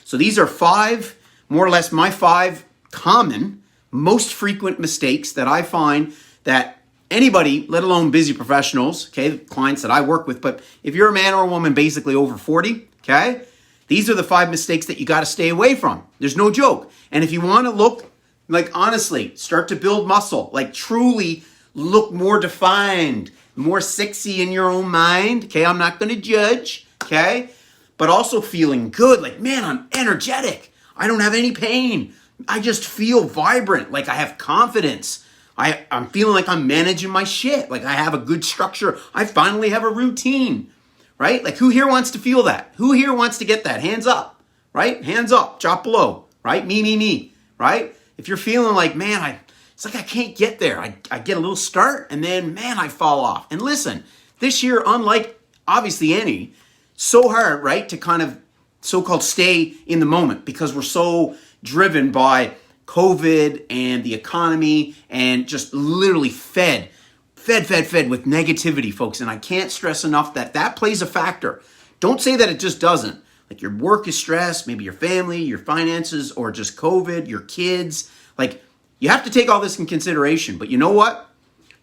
So these are five, more or less my five common, most frequent mistakes that I find that anybody, let alone busy professionals, okay, clients that I work with, but if you're a man or a woman basically over 40, okay, these are the five mistakes that you got to stay away from. There's no joke. And if you want to look, like honestly, start to build muscle, like truly look more defined, more sexy in your own mind, okay, I'm not going to judge, okay, but also feeling good, like, man, I'm energetic. I don't have any pain. I just feel vibrant, like I have confidence. I'm feeling like I'm managing my shit, like I have a good structure. I finally have a routine, right? Like who here wants to feel that? Who here wants to get that? Hands up, right? Hands up, drop below, right? Me, right? If you're feeling like, man, it's like I can't get there. I get a little start and then, man, I fall off. And listen, this year, unlike obviously any, so hard, right, to kind of so-called stay in the moment because we're so driven by COVID and the economy and just literally fed with negativity, folks. And I can't stress enough that plays a factor. Don't say that it just doesn't. Like your work is stressed, maybe your family, your finances, or just COVID, your kids. Like you have to take all this in consideration. But you know what?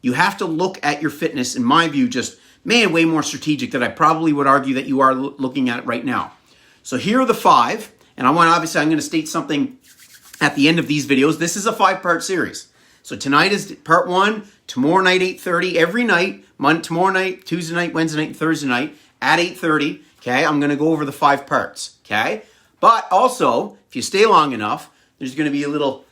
You have to look at your fitness, in my view, just, man, way more strategic than I probably would argue that you are looking at it right now. So here are the five. And I'm going to state something at the end of these videos. This is a 5-part series. So tonight is part 1, tomorrow night, 8:30, every night, tomorrow night, Tuesday night, Wednesday night, and Thursday night at 8:30. Okay, I'm going to go over the 5 parts. Okay, but also, if you stay long enough, there's going to be a little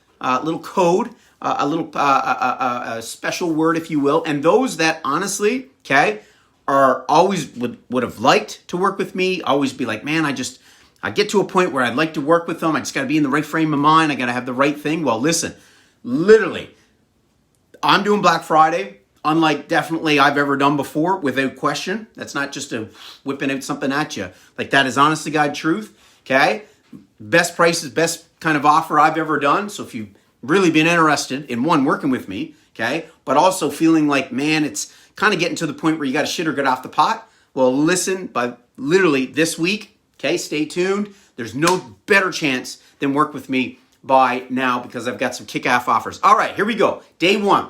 code, a little special word, if you will. And those that honestly, okay, are always would have liked to work with me, always be like, man, I get to a point where I'd like to work with them. I just got to be in the right frame of mind. I got to have the right thing. Well, listen, literally, I'm doing Black Friday, unlike definitely I've ever done before, without question. That's not just a whipping out something at you. Like that is honest to God truth, okay? Best prices, best kind of offer I've ever done. So if you've really been interested in one, working with me, okay, but also feeling like, man, it's kind of getting to the point where you got to shit or get off the pot. Well, listen, by literally this week, okay, stay tuned. There's no better chance than work with me by now because I've got some kick-ass offers. All right, here we go. Day 1,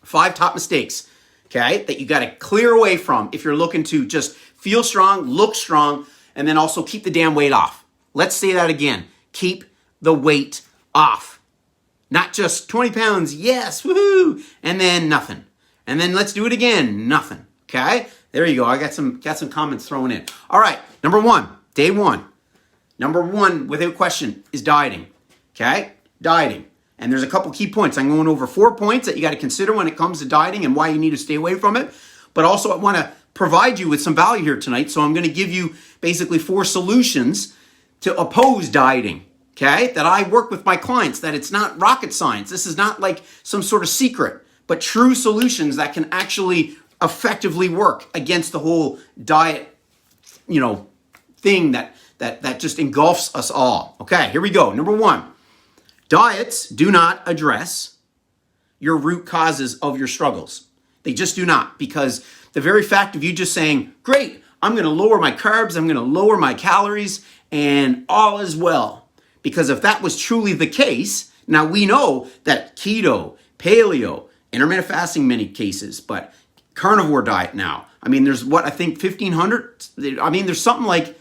5 top mistakes, okay, that you got to clear away from if you're looking to just feel strong, look strong, and then also keep the damn weight off. Let's say that again. Keep the weight off. Not just 20 pounds, yes, woohoo, and then nothing. And then let's do it again, nothing, okay? There you go. I got some comments thrown in. All right, number 1. Day 1, number 1, without question, is dieting, okay? Dieting. And there's a couple key points. I'm going over 4 points that you got to consider when it comes to dieting and why you need to stay away from it. But also I want to provide you with some value here tonight. So I'm going to give you basically 4 solutions to oppose dieting, okay? That I work with my clients, that it's not rocket science. This is not like some sort of secret, but true solutions that can actually effectively work against the whole diet, thing that just engulfs us all. Okay, here we go. Number 1, diets do not address your root causes of your struggles. They just do not, because the very fact of you just saying, great, I'm going to lower my carbs, I'm going to lower my calories, and all is well. Because if that was truly the case, now we know that keto, paleo, intermittent fasting in many cases, but carnivore diet now. I mean, there's 1,500? I mean, there's something like,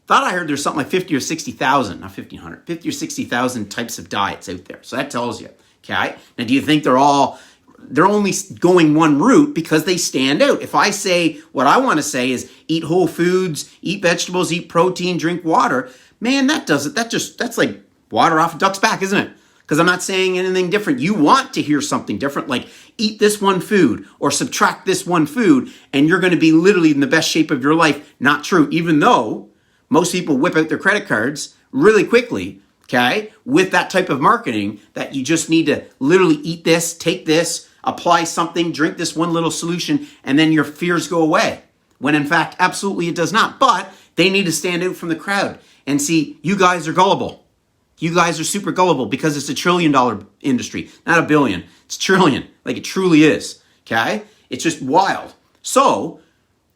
I heard there's something like 50 or 60,000, not 1,500, 50 or 60,000 types of diets out there. So that tells you, okay? Now, do you think they're only going one route because they stand out? If I say, what I want to say is eat whole foods, eat vegetables, eat protein, drink water, man, that's like water off a duck's back, isn't it? Because I'm not saying anything different. You want to hear something different, like eat this one food or subtract this one food, and you're going to be literally in the best shape of your life. Not true, even though most people whip out their credit cards really quickly, okay, with that type of marketing that you just need to literally eat this, take this, apply something, drink this one little solution, and then your fears go away. When in fact, absolutely it does not. But they need to stand out from the crowd and see, you guys are gullible. You guys are super gullible because it's $1 trillion industry, not $1 billion. It's trillion, like it truly is, okay? It's just wild. So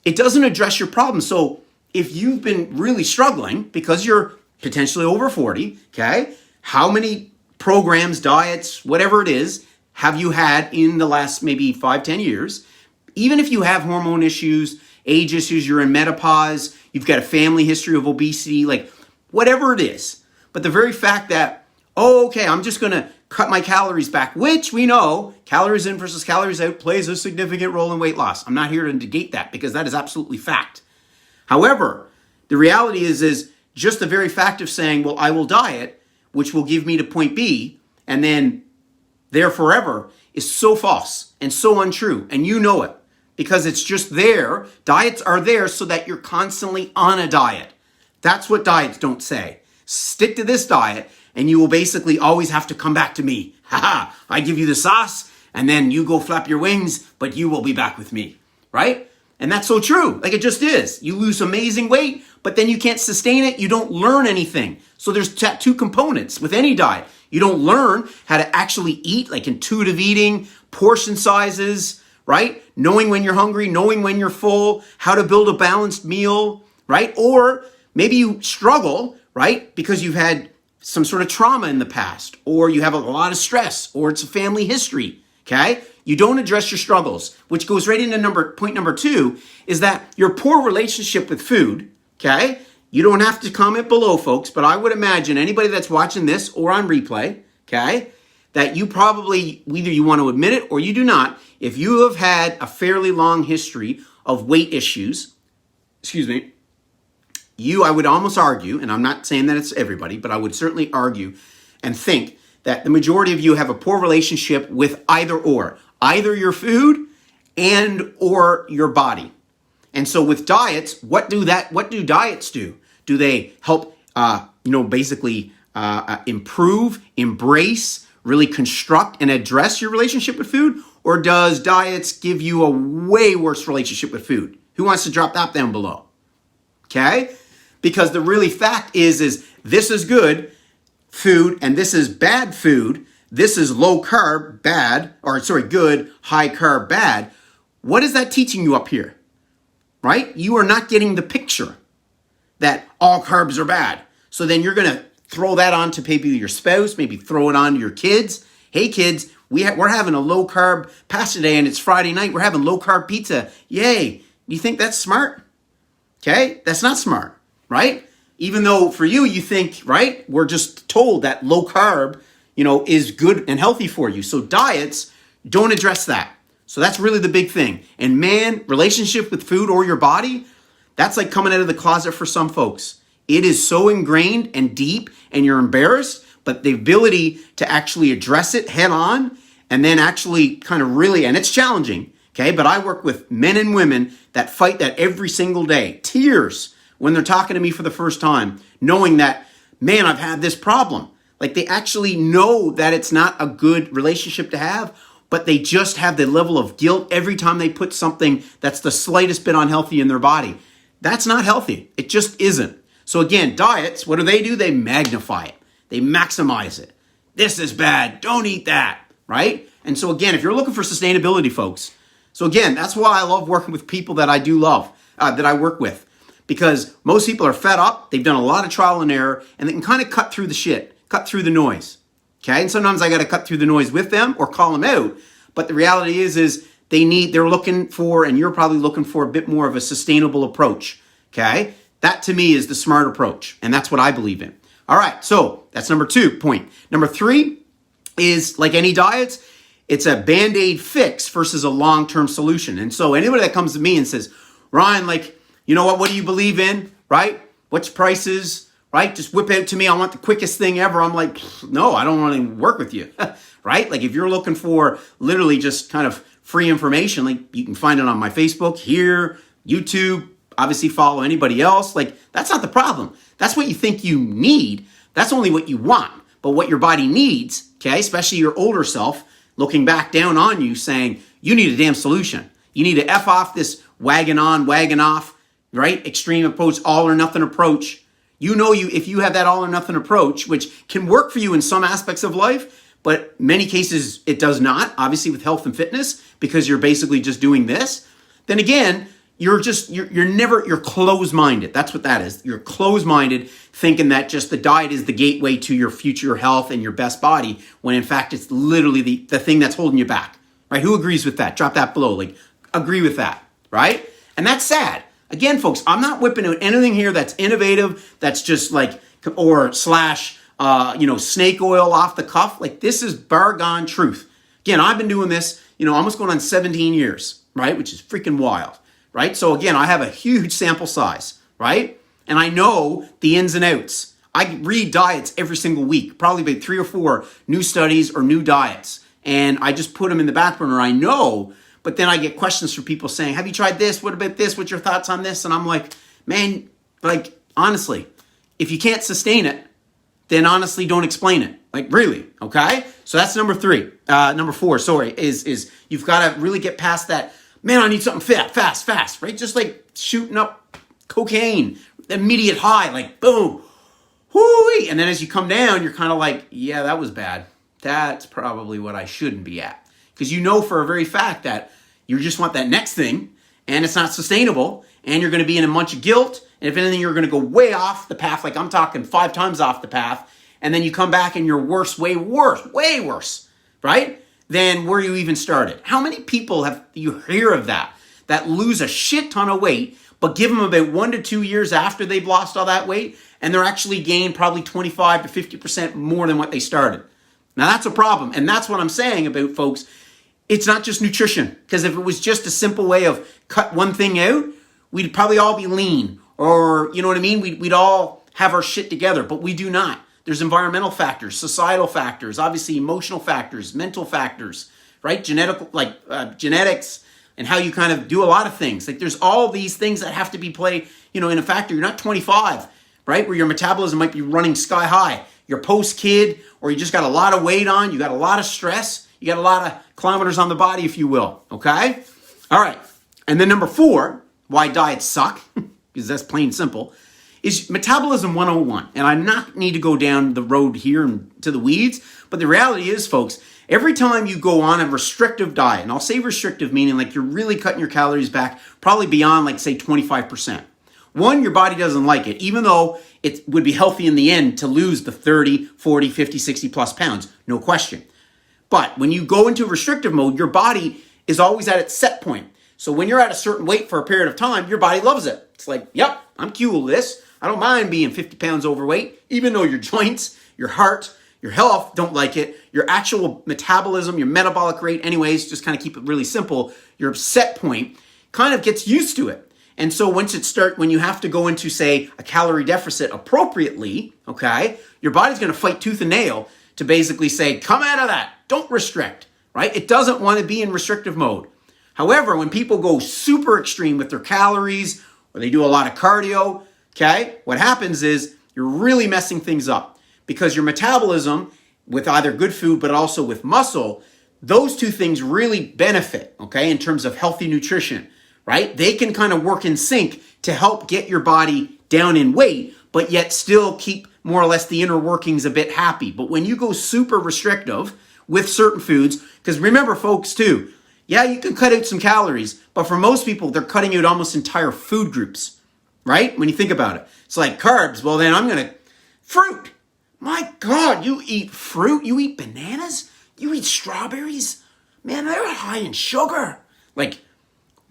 it doesn't address your problem. So if you've been really struggling because you're potentially over 40, okay? How many programs, diets, whatever it is, have you had in the last maybe 5-10 years? Even if you have hormone issues, age issues, you're in menopause, you've got a family history of obesity, like whatever it is. But the very fact that, oh, okay, I'm just going to cut my calories back, which we know calories in versus calories out plays a significant role in weight loss. I'm not here to negate that because that is absolutely fact. However, the reality is just the very fact of saying, well, I will diet, which will give me to point B, and then there forever, is so false and so untrue. And you know it because it's just there. Diets are there so that you're constantly on a diet. That's what diets don't say. Stick to this diet and you will basically always have to come back to me. Haha, I give you the sauce and then you go flap your wings, but you will be back with me, right? And that's so true. Like it just is. You lose amazing weight, but then you can't sustain it. You don't learn anything. So there's two components with any diet. You don't learn how to actually eat, like intuitive eating, portion sizes, right? Knowing when you're hungry, knowing when you're full, how to build a balanced meal, right? Or maybe you struggle, right? Because you've had some sort of trauma in the past, or you have a lot of stress, or it's a family history, okay? You don't address your struggles, which goes right into point number 2, is that your poor relationship with food, okay? You don't have to comment below, folks, but I would imagine anybody that's watching this or on replay, okay, that you probably, either you want to admit it or you do not, if you have had a fairly long history of weight issues, I would almost argue, and I'm not saying that it's everybody, but I would certainly argue and think that the majority of you have a poor relationship with either your food and or your body. And so with diets, what do diets do? Do they help, basically improve, embrace, really construct and address your relationship with food? Or does diets give you a way worse relationship with food? Who wants to drop that down below? Okay? Because the really fact is this is good food and this is bad food. This is low carb, good, high carb, bad. What is that teaching you up here? Right? You are not getting the picture that all carbs are bad. So then you're going to throw that on to maybe your spouse, maybe throw it on to your kids. Hey kids, we're having a low carb pasta day and it's Friday night. We're having low carb pizza. Yay. You think that's smart? Okay? That's not smart, right? Even though for you think, right? We're just told that low carb, is good and healthy for you. So diets don't address that. So that's really the big thing. And man, relationship with food or your body, that's like coming out of the closet for some folks. It is so ingrained and deep and you're embarrassed, but the ability to actually address it head on and then actually kind of really, and it's challenging, okay? But I work with men and women that fight that every single day. Tears when they're talking to me for the first time, knowing that, man, I've had this problem. Like they actually know that it's not a good relationship to have, but they just have the level of guilt every time they put something that's the slightest bit unhealthy in their body. That's not healthy. It just isn't. So again, diets, what do? They magnify it. They maximize it. This is bad. Don't eat that, right? And so again, if you're looking for sustainability, folks, so again, that's why I love working with people that I do love, that I work with, because most people are fed up. They've done a lot of trial and error, and they can kind of cut through the shit, cut through the noise, okay? And sometimes I got to cut through the noise with them or call them out. But the reality is they're looking for, and you're probably looking for a bit more of a sustainable approach, okay? That to me is the smart approach, and that's what I believe in. All right, so that's number 2 point. Number 3 is, like any diets, it's a Band-Aid fix versus a long-term solution. And so anybody that comes to me and says, Ryan, what do you believe in, right? What's prices, right? Just whip out to me. I want the quickest thing ever. I'm like, no, I don't want to work with you, right? Like if you're looking for literally just kind of free information, like you can find it on my Facebook, here, YouTube, obviously follow anybody else. Like that's not the problem. That's what you think you need. That's only what you want. But what your body needs, okay, especially your older self, looking back down on you saying, you need a damn solution. You need to F off this wagon on, wagon off, right? Extreme approach, all or nothing approach. If you have that all or nothing approach, which can work for you in some aspects of life, but many cases it does not, obviously with health and fitness, because you're basically just doing this, then again, you're closed-minded. That's what that is. You're closed-minded, thinking that just the diet is the gateway to your future health and your best body, when in fact it's literally the thing that's holding you back, right? Who agrees with that? Drop that below. Like, agree with that, right? And that's sad. Again, folks, I'm not whipping out anything here that's innovative, that's just like, or slash, snake oil off the cuff. Like, this is bar gone truth. Again, I've been doing this, almost going on 17 years, right? Which is freaking wild. Right? So again, I have a huge sample size, right? And I know the ins and outs. I read diets every single week, probably about 3 or 4 new studies or new diets. And I just put them in the back burner. I know, but then I get questions from people saying, have you tried this? What about this? What's your thoughts on this? And I'm like, man, like, honestly, if you can't sustain it, then honestly don't explain it. Like, really, okay? So that's number 4, is you've got to really get past that, man, I need something fast, right? Just like shooting up cocaine, immediate high, like boom, whoo-wee. And then as you come down, you're kind of like, yeah, that was bad. That's probably what I shouldn't be at. Because you know for a very fact that you just want that next thing, and it's not sustainable, and you're going to be in a bunch of guilt, and if anything, you're going to go way off the path, like I'm talking 5 times off the path, and then you come back and you're way worse, right? Than where you even started. How many people have you hear of that lose a shit ton of weight, but give them about 1 to 2 years after they've lost all that weight, and they're actually gained probably 25 to 50% more than what they started. Now that's a problem, and that's what I'm saying about, folks. It's not just nutrition, because if it was just a simple way of cut one thing out, we'd probably all be lean, or you know what I mean? We'd all have our shit together, but we do not. There's environmental factors, societal factors, obviously emotional factors, mental factors, right? Genetics, and how you kind of do a lot of things. Like, there's all these things that have to be played, in a factor. You're not 25, right? Where your metabolism might be running sky high. You're post-kid, or you just got a lot of weight on, you got a lot of stress, you got a lot of kilometers on the body, if you will, okay? All right, and then number 4, why diets suck, because that's plain simple, is Metabolism 101. And I not need to go down the road here and to the weeds, but the reality is, folks, every time you go on a restrictive diet, and I'll say restrictive meaning like you're really cutting your calories back, probably beyond like say 25%. One, your body doesn't like it, even though it would be healthy in the end to lose the 30, 40, 50, 60 plus pounds, no question. But when you go into restrictive mode, your body is always at its set point. So when you're at a certain weight for a period of time, your body loves it. It's like, yep, I'm cool with this. I don't mind being 50 pounds overweight, even though your joints, your heart, your health don't like it. Your actual metabolism, your metabolic rate, anyways, just kind of keep it really simple. Your set point kind of gets used to it. And so when you have to go into, say, a calorie deficit appropriately, okay, your body's going to fight tooth and nail to basically say, come out of that. Don't restrict, right? It doesn't want to be in restrictive mode. However, when people go super extreme with their calories, or they do a lot of cardio, okay, what happens is you're really messing things up, because your metabolism, with either good food but also with muscle, those two things really benefit, okay, in terms of healthy nutrition, right? They can kind of work in sync to help get your body down in weight, but yet still keep more or less the inner workings a bit happy. But when you go super restrictive with certain foods, because remember, folks, too, yeah, you can cut out some calories, but for most people, they're cutting out almost entire food groups, right? When you think about it. It's like carbs, well then fruit. My God, you eat fruit? You eat bananas? You eat strawberries? Man, they're high in sugar. Like,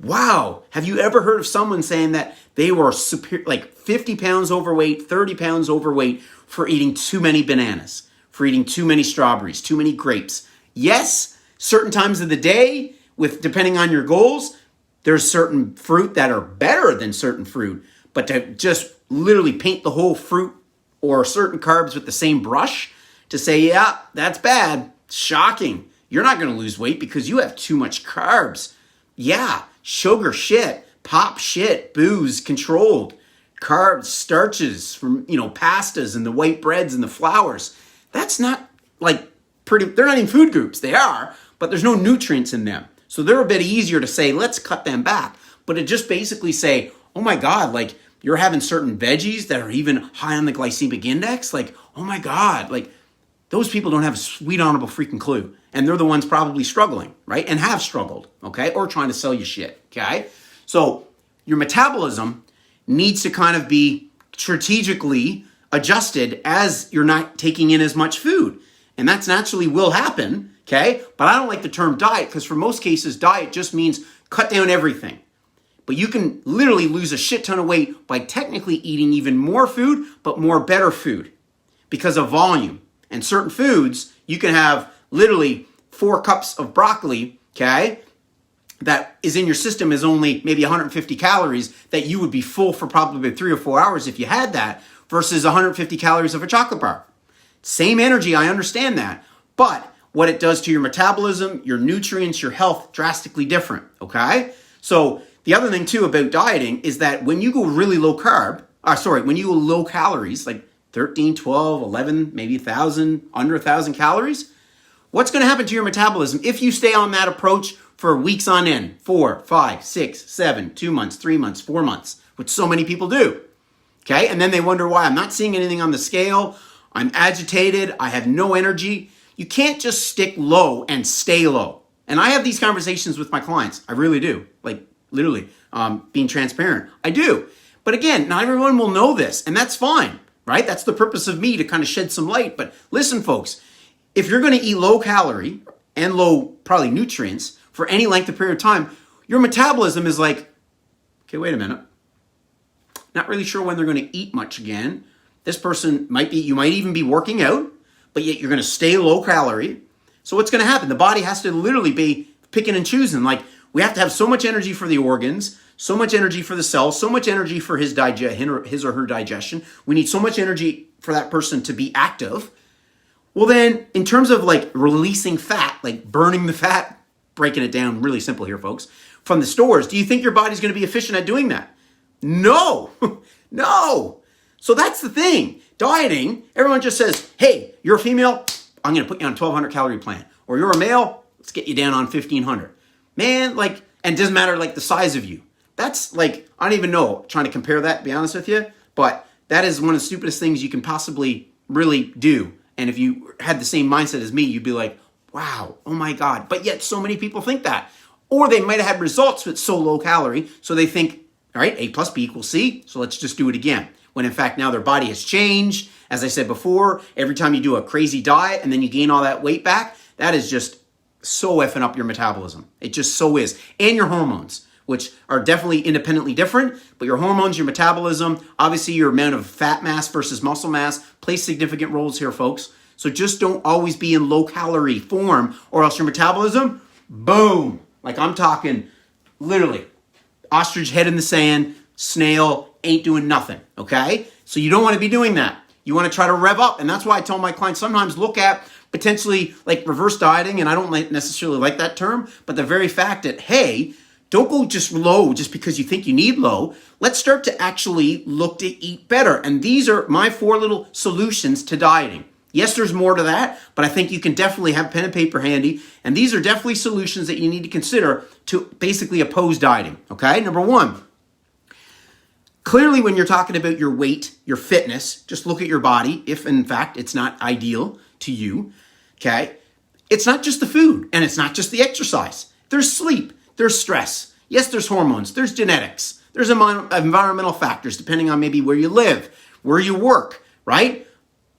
wow. Have you ever heard of someone saying that they were 50 pounds overweight, 30 pounds overweight for eating too many bananas, for eating too many strawberries, too many grapes? Yes, certain times of the day, depending on your goals, there's certain fruit that are better than certain fruit, but to just literally paint the whole fruit or certain carbs with the same brush to say, yeah, that's bad, shocking. You're not going to lose weight because you have too much carbs. Yeah, sugar shit, pop shit, booze controlled, carbs, starches from, pastas and the white breads and the flours. That's not they're not in food groups. They are, but there's no nutrients in them. So they're a bit easier to say, let's cut them back. But it just basically say, oh my God, you're having certain veggies that are even high on the glycemic index. Oh my God, those people don't have a sweet honorable freaking clue. And they're the ones probably struggling, right? And have struggled, okay? Or trying to sell you shit, okay? So your metabolism needs to kind of be strategically adjusted as you're not taking in as much food. And that's naturally will happen, okay? But I don't like the term diet because for most cases, diet just means cut down everything. But you can literally lose a shit ton of weight by technically eating even more food, but more better food because of volume. And certain foods, you can have literally 4 cups of broccoli, okay, that is in your system is only maybe 150 calories that you would be full for probably 3 or 4 hours if you had that versus 150 calories of a chocolate bar. Same energy, I understand that. But what it does to your metabolism, your nutrients, your health, drastically different, okay? So the other thing too about dieting is that when you go really low carb, when you go low calories, like 13, 12, 11, maybe 1,000, under 1,000 calories, what's going to happen to your metabolism if you stay on that approach for weeks on end, 4, 5, 6, 7, 2 months, 3 months, 4 months, which so many people do, okay? And then they wonder why I'm not seeing anything on the scale, I'm agitated, I have no energy. You can't just stick low and stay low. And I have these conversations with my clients. I really do. Like literally being transparent. I do. But again, not everyone will know this and that's fine, right? That's the purpose of me to kind of shed some light. But listen, folks, if you're going to eat low calorie and low probably nutrients for any length of period of time, your metabolism is like, okay, wait a minute. Not really sure when they're going to eat much again. This person you might even be working out, but yet you're going to stay low calorie. So what's going to happen? The body has to literally be picking and choosing. Like we have to have so much energy for the organs, so much energy for the cells, so much energy for his or her digestion. We need so much energy for that person to be active. Well then, in terms of like releasing fat, like burning the fat, breaking it down really simple here, folks, from the stores, do you think your body's going to be efficient at doing that? No, no. So that's the thing. Dieting, everyone just says, hey, you're a female, I'm going to put you on a 1,200 calorie plan. Or you're a male, let's get you down on 1,500. Man, like, and it doesn't matter like the size of you. That's like, I don't even know, trying to compare that, to be honest with you. But that is one of the stupidest things you can possibly really do. And if you had the same mindset as me, you'd be like, wow, oh my God. But yet so many people think that. Or they might have had results with so low calorie, so they think, all right, A plus B equals C, so let's just do it again. When in fact now their body has changed. As I said before, every time you do a crazy diet and then you gain all that weight back, that is just so effing up your metabolism. It just so is. And your hormones, which are definitely independently different, but your hormones, your metabolism, obviously your amount of fat mass versus muscle mass plays significant roles here, folks. So just don't always be in low calorie form or else your metabolism, boom. Like I'm talking literally ostrich head in the sand, snail, ain't doing nothing, okay? So you don't want to be doing that. You want to try to rev up, and that's why I tell my clients sometimes look at potentially like reverse dieting, and I don't necessarily like that term, but the very fact that, hey, don't go just low just because you think you need low. Let's start to actually look to eat better, and these are my 4 little solutions to dieting. Yes, there's more to that, but I think you can definitely have pen and paper handy, and these are definitely solutions that you need to consider to basically oppose dieting, okay? Number 1, clearly, when you're talking about your weight, your fitness, just look at your body. If, in fact, it's not ideal to you, okay? It's not just the food, and it's not just the exercise. There's sleep. There's stress. Yes, there's hormones. There's genetics. There's environmental factors, depending on maybe where you live, where you work, right?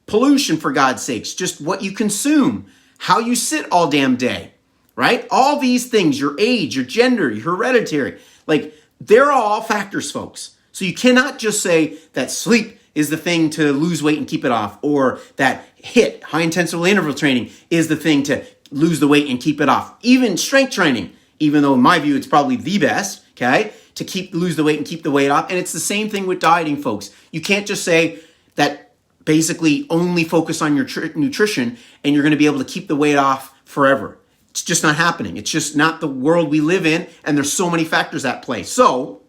Pollution, for God's sakes. Just what you consume, how you sit all damn day, right? All these things, your age, your gender, your hereditary, like, they're all factors, folks. So you cannot just say that sleep is the thing to lose weight and keep it off, or that HIIT, high intensity interval training, is the thing to lose the weight and keep it off. Even strength training, even though in my view it's probably the best, okay, to lose the weight and keep the weight off. And it's the same thing with dieting, folks. You can't just say that basically only focus on your nutrition and you're going to be able to keep the weight off forever. It's just not happening. It's just not the world we live in, and there's so many factors at play. So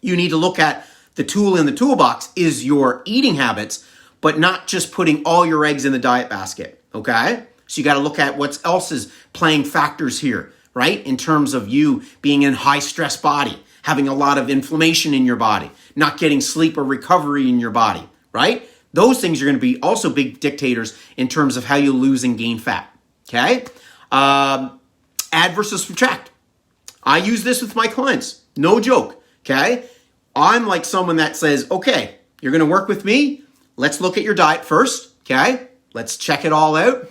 you need to look at the tool in the toolbox is your eating habits, but not just putting all your eggs in the diet basket, okay? So you got to look at what else is playing factors here, right? In terms of you being in high stress body, having a lot of inflammation in your body, not getting sleep or recovery in your body, right? Those things are going to be also big dictators in terms of how you lose and gain fat, okay? Add versus subtract. I use this with my clients, no joke. okay? I'm like someone that says, okay, you're going to work with me. Let's look at your diet first, okay? Let's check it all out.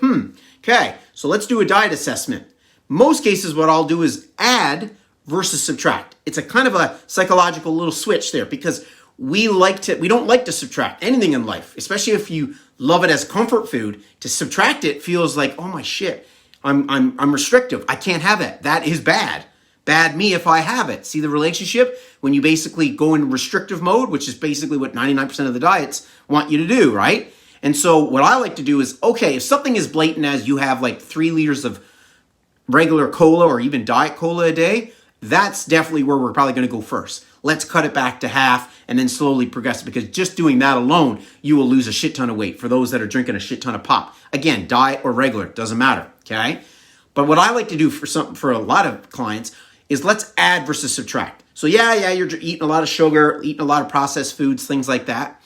Okay, so let's do a diet assessment. Most cases, what I'll do is add versus subtract. It's a kind of a psychological little switch there because we don't like to subtract anything in life, especially if you love it as comfort food. To subtract it feels like, oh my shit, I'm restrictive. I can't have it. That is bad. Bad me if I have it. See the relationship? When you basically go in restrictive mode, which is basically what 99% of the diets want you to do, right? And so what I like to do is, okay, if something is blatant as you have like 3 liters of regular cola or even diet cola a day, that's definitely where we're probably going to go first. Let's cut it back to half and then slowly progress, because just doing that alone, you will lose a shit ton of weight for those that are drinking a shit ton of pop. Again, diet or regular, doesn't matter, okay? But what I like to do for a lot of clients is let's add versus subtract. So yeah, you're eating a lot of sugar, eating a lot of processed foods, things like that.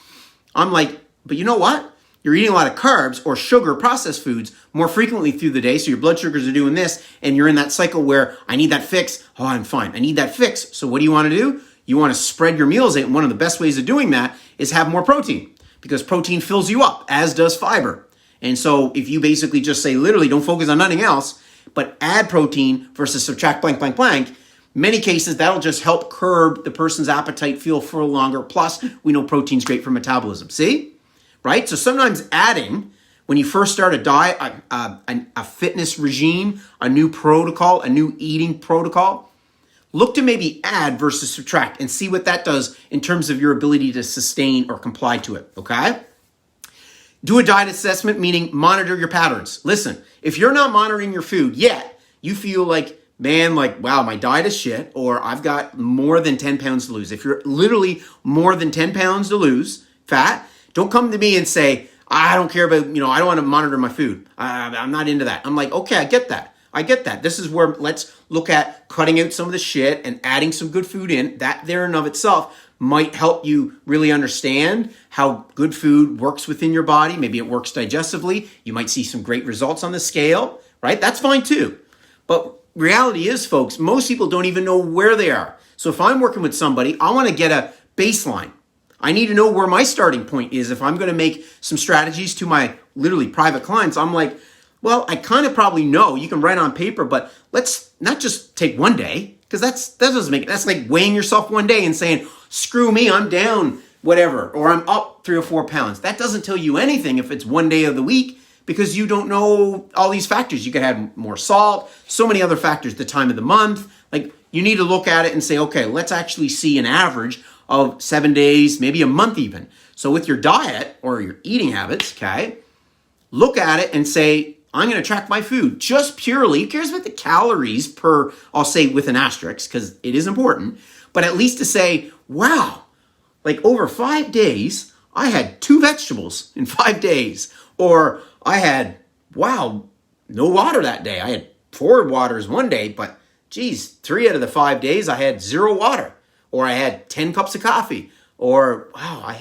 I'm like, but you know what? You're eating a lot of carbs or sugar, processed foods more frequently through the day, so your blood sugars are doing this, and you're in that cycle where I need that fix. Oh, I'm fine. I need that fix. So what do you want to do? You want to spread your meals out, and one of the best ways of doing that is have more protein, because protein fills you up, as does fiber. And so if you basically just say, literally, don't focus on nothing else, but add protein versus subtract blank, blank, blank, many cases, that'll just help curb the person's appetite, feel full longer. Plus, we know protein's great for metabolism. See? Right? So sometimes adding, when you first start a diet, a fitness regime, a new protocol, a new eating protocol, look to maybe add versus subtract and see what that does in terms of your ability to sustain or comply to it, okay? Do a diet assessment, meaning monitor your patterns. Listen, if you're not monitoring your food yet, you feel like, man, like, wow, my diet is shit, or I've got more than 10 pounds to lose. If you're literally more than 10 pounds to lose fat, don't come to me and say, I don't care about, I don't want to monitor my food. I'm not into that. I'm like, okay, I get that. This is where let's look at cutting out some of the shit and adding some good food in. That there and of itself might help you really understand how good food works within your body. Maybe it works digestively. You might see some great results on the scale, right? That's fine too. But reality is, folks, most people don't even know where they are. So if I'm working with somebody, I want to get a baseline. I need to know where my starting point is. If I'm going to make some strategies to my literally private clients, I'm like, well, I kind of probably know. You can write on paper, but let's not just take one day, because that doesn't make it. That's like weighing yourself one day and saying, screw me, I'm down whatever, or I'm up 3 or 4 pounds. That doesn't tell you anything if it's one day of the week, because you don't know all these factors. You could have more salt, so many other factors, the time of the month. Like, you need to look at it and say, okay, let's actually see an average of 7 days, maybe a month even. So with your diet or your eating habits, okay, look at it and say, I'm going to track my food just purely. Who cares about the calories per, I'll say with an asterisk, because it is important, but at least to say, wow, like over 5 days, I had 2 vegetables in 5 days. Or I had, wow, no water that day. I had 4 waters one day, but geez, 3 out of the 5 days, I had 0 water. Or I had 10 cups of coffee. Or, wow,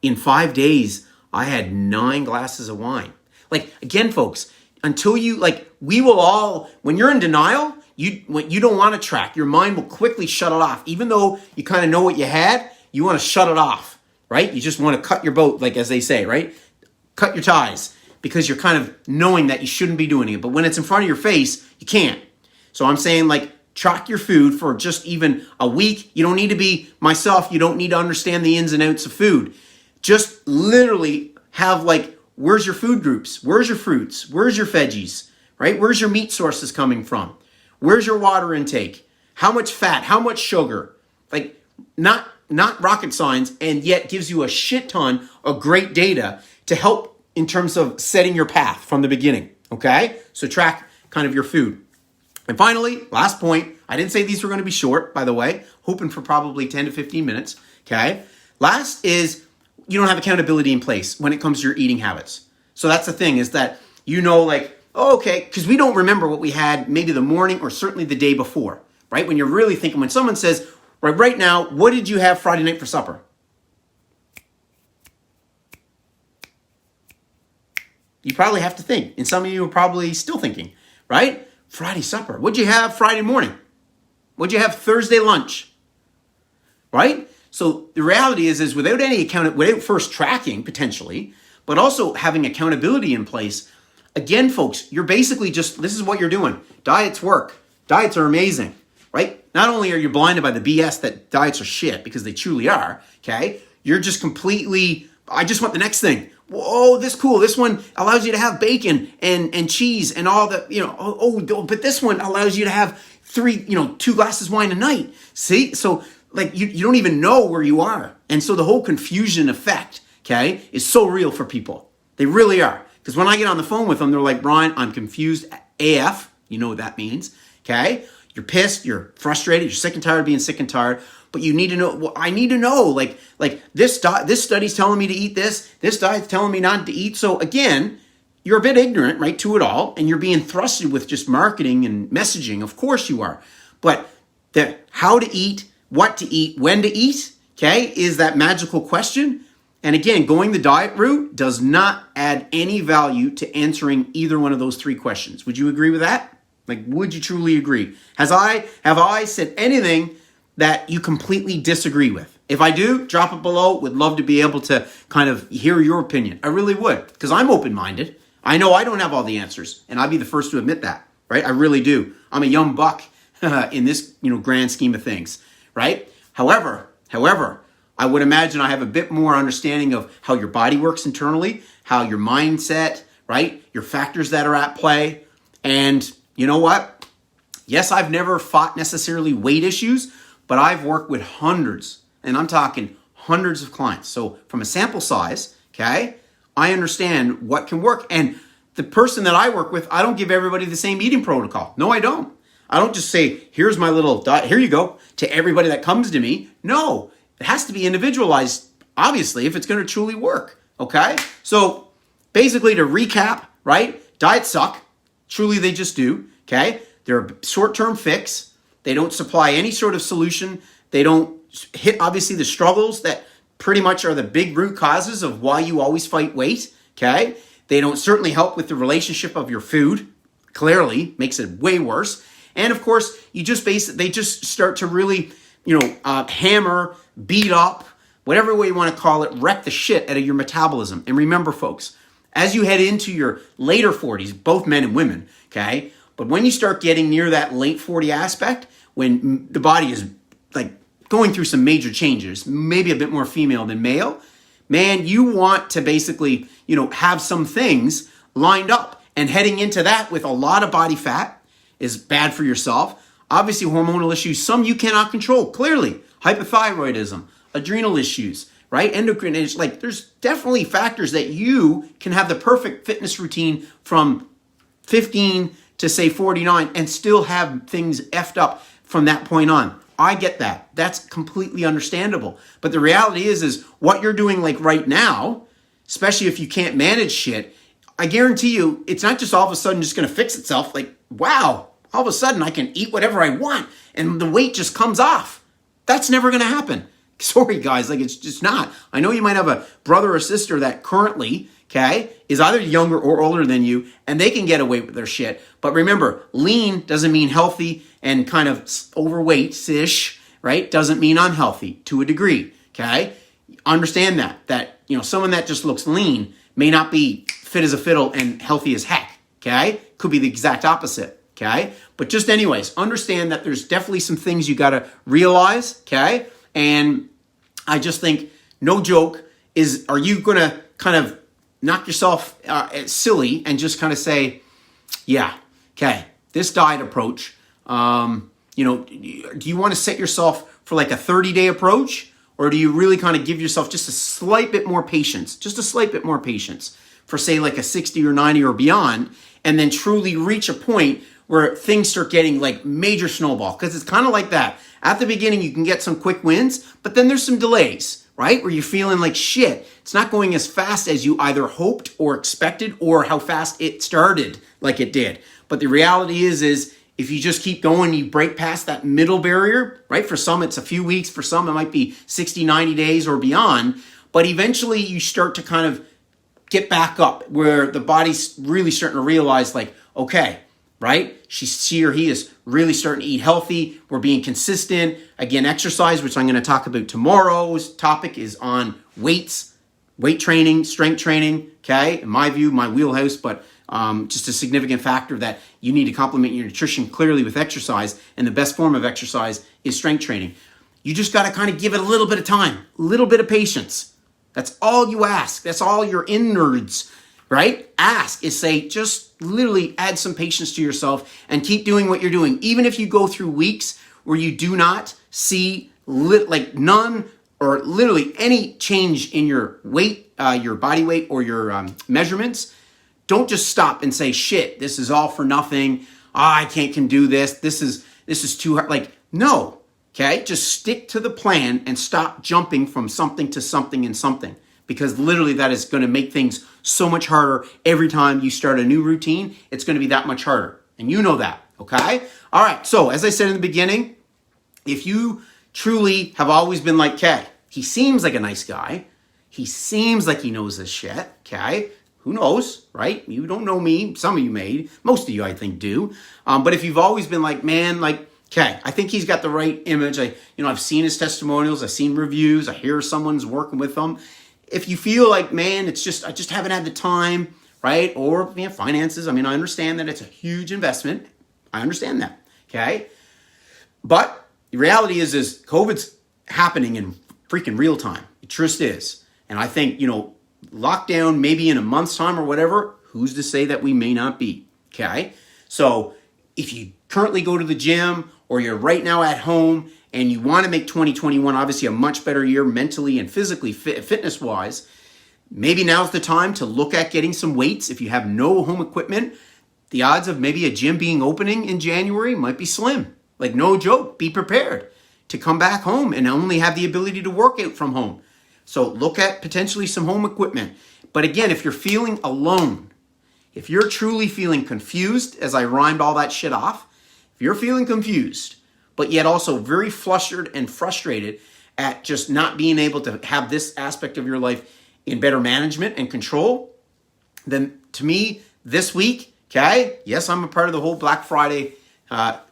in 5 days, I had 9 glasses of wine. Like, again, folks, until you, we will all, when you're in denial, you don't want to track. Your mind will quickly shut it off. Even though you kind of know what you had, you want to shut it off, right? You just want to cut your boat, like as they say, right? Cut your ties, because you're kind of knowing that you shouldn't be doing it. But when it's in front of your face, you can't. So I'm saying, track your food for just even a week. You don't need to be myself. You don't need to understand the ins and outs of food. Just literally have where's your food groups? Where's your fruits? Where's your veggies? Right? Where's your meat sources coming from? Where's your water intake? How much fat? How much sugar? Not rocket science, and yet gives you a shit ton of great data to help in terms of setting your path from the beginning. Okay? So track kind of your food. And finally, last point, I didn't say these were going to be short, by the way, hoping for probably 10 to 15 minutes, okay? Last is you don't have accountability in place when it comes to your eating habits. So that's the thing, is that okay, because we don't remember what we had maybe the morning or certainly the day before, right? When you're really thinking, when someone says, right now, what did you have Friday night for supper? You probably have to think, and some of you are probably still thinking, right? Friday supper. What'd you have Friday morning? What'd you have Thursday lunch? right? So the reality is without any without first tracking potentially, but also having accountability in place, again, folks, you're basically this is what you're doing. Diets work. Diets are amazing, right? Not only are you blinded by the BS that diets are shit, because they truly are, okay? You're just completely, I just want the next thing. Whoa, this cool. This one allows you to have bacon and cheese and all the, but this one allows you to have 2 glasses of wine a night. See? So like you don't even know where you are. And so the whole confusion effect, okay, is so real for people. They really are. Because when I get on the phone with them, they're like, Brian, I'm confused AF. You know what that means, okay? You're pissed, you're frustrated, you're sick and tired of being sick and tired. But you need to know, well, I need to know, like this study's telling me to eat this diet's telling me not to eat. So again, you're a bit ignorant, right, to it all, and you're being thrusted with just marketing and messaging. Of course you are. But the how to eat, what to eat, when to eat, okay, is that magical question. And again, going the diet route does not add any value to answering either one of those 3 questions. Would you agree with that? Like, would you truly agree? Have I said anything that you completely disagree with? If I do, drop it below. Would love to be able to kind of hear your opinion. I really would, because I'm open-minded. I know I don't have all the answers, and I'd be the first to admit that, right? I really do. I'm a young buck in this, grand scheme of things, right? However, I would imagine I have a bit more understanding of how your body works internally, how your mindset, right? Your factors that are at play. And you know what? Yes, I've never fought necessarily weight issues, but I've worked with hundreds, and I'm talking hundreds of clients. So from a sample size, okay, I understand what can work. And the person that I work with, I don't give everybody the same eating protocol. No, I don't. I don't just say, here's my little diet, here you go, to everybody that comes to me. No, it has to be individualized, obviously, if it's going to truly work, okay? So basically to recap, right, diets suck. Truly, they just do, okay? They're a short-term fix. They don't supply any sort of solution. They don't hit, obviously, the struggles that pretty much are the big root causes of why you always fight weight, okay? They don't certainly help with the relationship of your food. Clearly, makes it way worse. And of course, they just start to really, hammer, beat up, whatever way you want to call it, wreck the shit out of your metabolism. And remember, folks, as you head into your later 40s, both men and women, okay? But when you start getting near that late 40 aspect, when the body is like going through some major changes, maybe a bit more female than male, man, you want to basically, have some things lined up. And heading into that with a lot of body fat is bad for yourself. Obviously, hormonal issues, some you cannot control, clearly. Hypothyroidism, adrenal issues, right? Endocrine issues. Like, there's definitely factors that you can have the perfect fitness routine from 15 to say 49 and still have things effed up from that point on. I get that. That's completely understandable. But the reality is what you're doing like right now, especially if you can't manage shit, I guarantee you it's not just all of a sudden just going to fix itself. Like, wow, all of a sudden I can eat whatever I want and the weight just comes off. That's never going to happen. Sorry, guys, like it's just not. I know you might have a brother or sister that currently, okay, is either younger or older than you, and they can get away with their shit. But remember, lean doesn't mean healthy, and kind of overweight-ish, right, doesn't mean unhealthy to a degree, okay? Understand that, someone that just looks lean may not be fit as a fiddle and healthy as heck, okay? Could be the exact opposite, okay? But just anyways, understand that there's definitely some things you got to realize, okay? And I just think, no joke, are you going to kind of knock yourself silly and just kind of say, yeah, okay, this diet approach, do you want to set yourself for like a 30-day approach? Or do you really kind of give yourself just a slight bit more patience, for say like a 60 or 90 or beyond, and then truly reach a point where things start getting like major snowball? Because it's kind of like that. At the beginning, you can get some quick wins, but then there's some delays, right? Where you're feeling like shit. It's not going as fast as you either hoped or expected or how fast it started like it did. But the reality is if you just keep going, you break past that middle barrier, right? For some, it's a few weeks. For some, it might be 60, 90 days or beyond. But eventually, you start to kind of get back up where the body's really starting to realize like, okay, right? She or he is really starting to eat healthy. We're being consistent. Again, exercise, which I'm going to talk about tomorrow's topic, is on weights, weight training, strength training, okay? In my view, my wheelhouse, but just a significant factor that you need to complement your nutrition clearly with exercise, and the best form of exercise is strength training. You just got to kind of give it a little bit of time, a little bit of patience. That's all you ask. That's all your innards, right? Ask is say, just literally add some patience to yourself and keep doing what you're doing. Even if you go through weeks where you do not see like none or literally any change in your weight, your body weight or your measurements, don't just stop and say, shit, this is all for nothing. I can do this. This is too hard. Like, no. Okay, just stick to the plan and stop jumping from something to something and something, because literally that is going to make things so much harder every time you start a new routine. It's going to be that much harder, and you know that, okay? All right, so as I said in the beginning, if you truly have always been like, okay, he seems like a nice guy. He seems like he knows this shit, okay? Who knows, right? You don't know me. Some of you may. Most of you, I think, do. But if you've always been like, man, like, okay, I think he's got the right image. I've seen his testimonials. I've seen reviews. I hear someone's working with them. If you feel like, man, I just haven't had the time, right? Or finances. I understand that it's a huge investment. I understand that, okay? But the reality is COVID's happening in freaking real time. It just is. And I think, lockdown maybe in a month's time or whatever, who's to say that we may not be, okay? So if you currently go to the gym or you're right now at home and you want to make 2021 obviously a much better year mentally and physically, fitness-wise, maybe now's the time to look at getting some weights. If you have no home equipment, the odds of maybe a gym being opening in January might be slim. Like, no joke, be prepared to come back home and only have the ability to work out from home. So look at potentially some home equipment. But again, if you're feeling alone, if you're truly feeling confused, as I rhymed all that shit off, if you're feeling confused, but yet also very flustered and frustrated at just not being able to have this aspect of your life in better management and control, then to me, this week, okay, yes, I'm a part of the whole Black Friday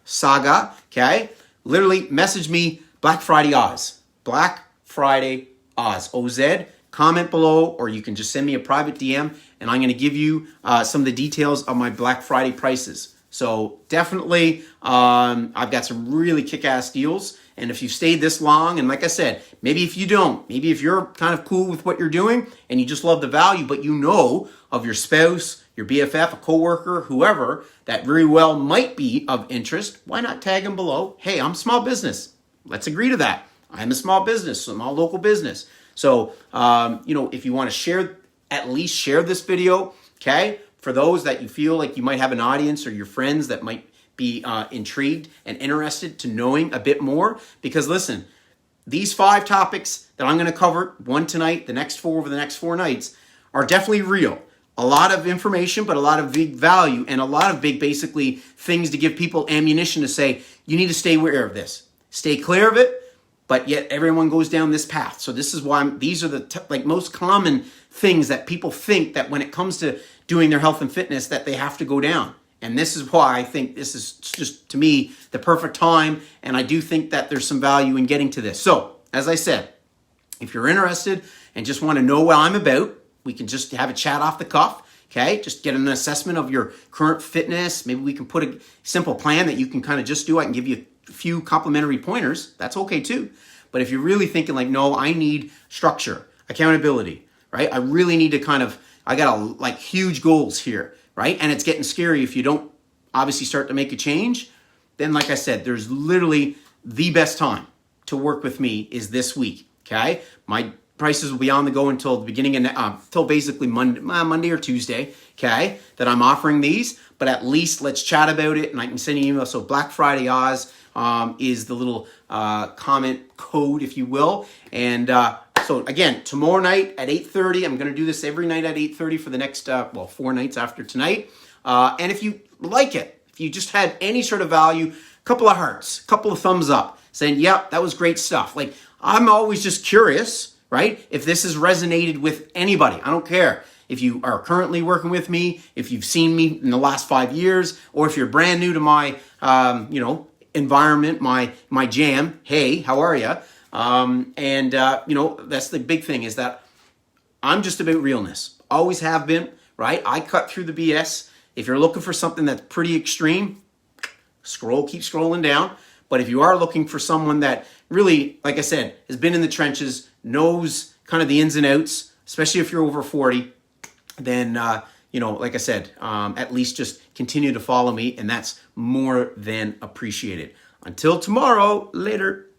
saga, okay? Literally message me Black Friday Oz. Black Friday Oz. OZ. Comment below, or you can just send me a private DM, and I'm going to give you some of the details of my Black Friday prices. So definitely, I've got some really kick-ass deals. And if you've stayed this long, and like I said, maybe if you don't, maybe if you're kind of cool with what you're doing and you just love the value, but you know of your spouse, your BFF, a coworker, whoever, that very well might be of interest, why not tag them below? Hey, I'm small business. Let's agree to that. I'm a small business, small local business. So, if you want to at least share this video, okay? For those that you feel like you might have an audience or your friends that might be intrigued and interested to knowing a bit more. Because listen, these 5 topics that I'm going to cover, one tonight, the next 4 over the next 4 nights, are definitely real. A lot of information, but a lot of big value and a lot of big, basically, things to give people ammunition to say, you need to stay aware of this. Stay clear of it. But yet everyone goes down this path. So this is why these are the most common things that people think that when it comes to doing their health and fitness that they have to go down. And this is why I think this is just, to me, the perfect time. And I do think that there's some value in getting to this. So, as I said, if you're interested and just want to know what I'm about, we can just have a chat off the cuff. Okay, just get an assessment of your current fitness. Maybe we can put a simple plan that you can kind of just do. I can give you a few complimentary pointers. That's okay too. But if you're really thinking like, no, I need structure, accountability, right? I really need to I got huge goals here, right? And it's getting scary if you don't obviously start to make a change. Then, like I said, there's literally the best time to work with me is this week, okay? My prices will be on the go until the beginning of, till basically Monday or Tuesday, okay, that I'm offering these. But at least let's chat about it, and I can send you an email. So Black Friday Oz is the little comment code, if you will. And so again, tomorrow night at 8:30, I'm going to do this every night at 8:30 for the next 4 nights after tonight. And if you like it, if you just had any sort of value, a couple of hearts, a couple of thumbs up, saying, "Yep, that was great stuff." Like, I'm always just curious, right? If this has resonated with anybody, I don't care if you are currently working with me, if you've seen me in the last 5 years, or if you're brand new to my, environment, my jam, hey, how are you? That's the big thing, is that I'm just about realness. Always have been, right? I cut through the BS. If you're looking for something that's pretty extreme, keep scrolling down. But if you are looking for someone that really, like I said, has been in the trenches, knows kind of the ins and outs, especially if you're over 40, then, like I said, at least just continue to follow me, and that's more than appreciated. Until tomorrow, later.